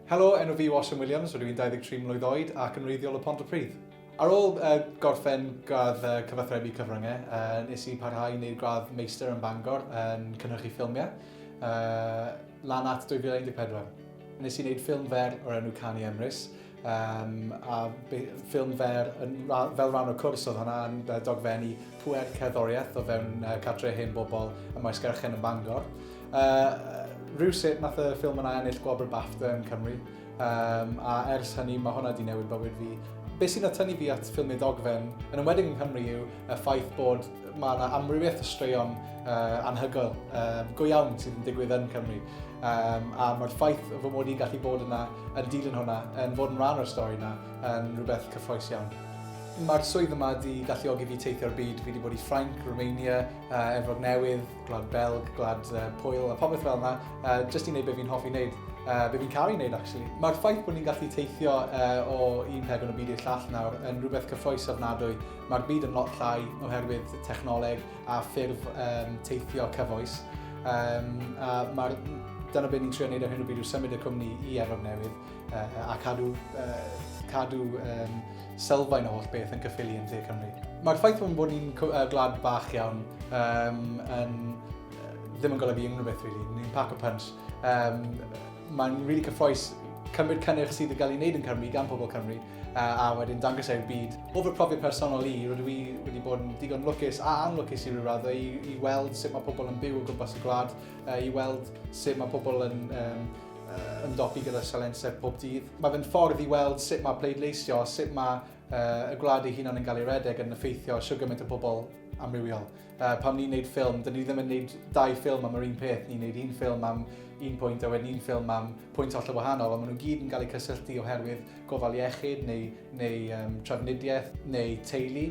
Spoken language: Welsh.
Helo, enw fi Osian Williams, rydw i'n 23 mlwydd oed ac yn wreiddiol o Bontypridd. Ar ôl gorffen gradd cyfathrebu cyfryngau, nes i parhau i wneud gradd Meistr yn Bangor yn Cynhyrchu Ffilmiau lan at 2014. Nes i wneud ffilm fer o'r enw Canu Emrys, a ffilm fer fel rhan o cwrs oedd hwnna yn dogfen i pwer cerddoriaeth o fewn cartre hen bobl y Meistr yn Bangor. Rhywsut nath y ffilm yna ennill wobr BAFTA yn Cymru, a ers hynny mae hwnna wedi newid bywyd fi. Be sy'n atynnu fi at ffilmau dogfen, yn ymwedig yng Nghymru yw y ffaith bod mae yna amrywiaeth o straeon anhygoel, go iawn sydd yn digwydd yn Cymru. A mae'r ffaith fy mod i'n gallu bod yna yn dilyn hwnna, yn fod yn rhan o'r stori yna, yn rhywbeth cyffrous iawn. Mae'r swydd yma wedi galluogi fi teithio'r byd. Fi wedi bod i Ffrainc, Romania, Efrog Newydd, Gwlad Belg, Gwlad Pwyl a popeth fel yna, jyst i wneud be fi'n hoffi wneud, be fi'n caru wneud actually. Mae'r ffaith bod ni'n gallu teithio o un pegwn o byd i'r llall nawr yn rhywbeth cyffrous ofnadwy. Mae'r byd yn lot llai oherwydd technoleg a ffurf teithio cyfoes. Dyna beth ni'n trio wneud ar hyn o bryd yw symud y cwmni i Efrog Newydd a cadw sylfaen o holl beth yn cyffili yn lle Cymru. Mae'r ffaith bod ni'n gwlad bach iawn ddim yn golygu unrhyw beth rili. Ni'n pack a punch. Mae'n rili cyffrous cymryd cynnyrch sydd yn cael ei wneud yn Cymru gan pobl Cymru a wedyn dangos e'r byd. O fy profiad personol rydw i wedi bod yn digon lwcus a anlwcus i ryw raddau i weld sut mae pobl yn byw o gwmpas y gwlad, i weld sut mae pobl yn ymdopi gyda sialensau pob dydd. Mae fe'n ffordd i weld sut mae pleidleisio, sut mae y gwlad ei hunan yn cael ei redeg yn effeithio siw gymaint o bobl amrywiol. Pan ni'n gwneud ffilm, dyn ni ddim yn gwneud 2 ffilm am yr un peth. Ni'n gwneud un ffilm am un pwynt a wedyn un ffilm am pwynt hollol wahanol, ond maen nhw gyd yn cael eu cysylltu oherwydd gofal iechyd neu trafnidiaeth neu teulu.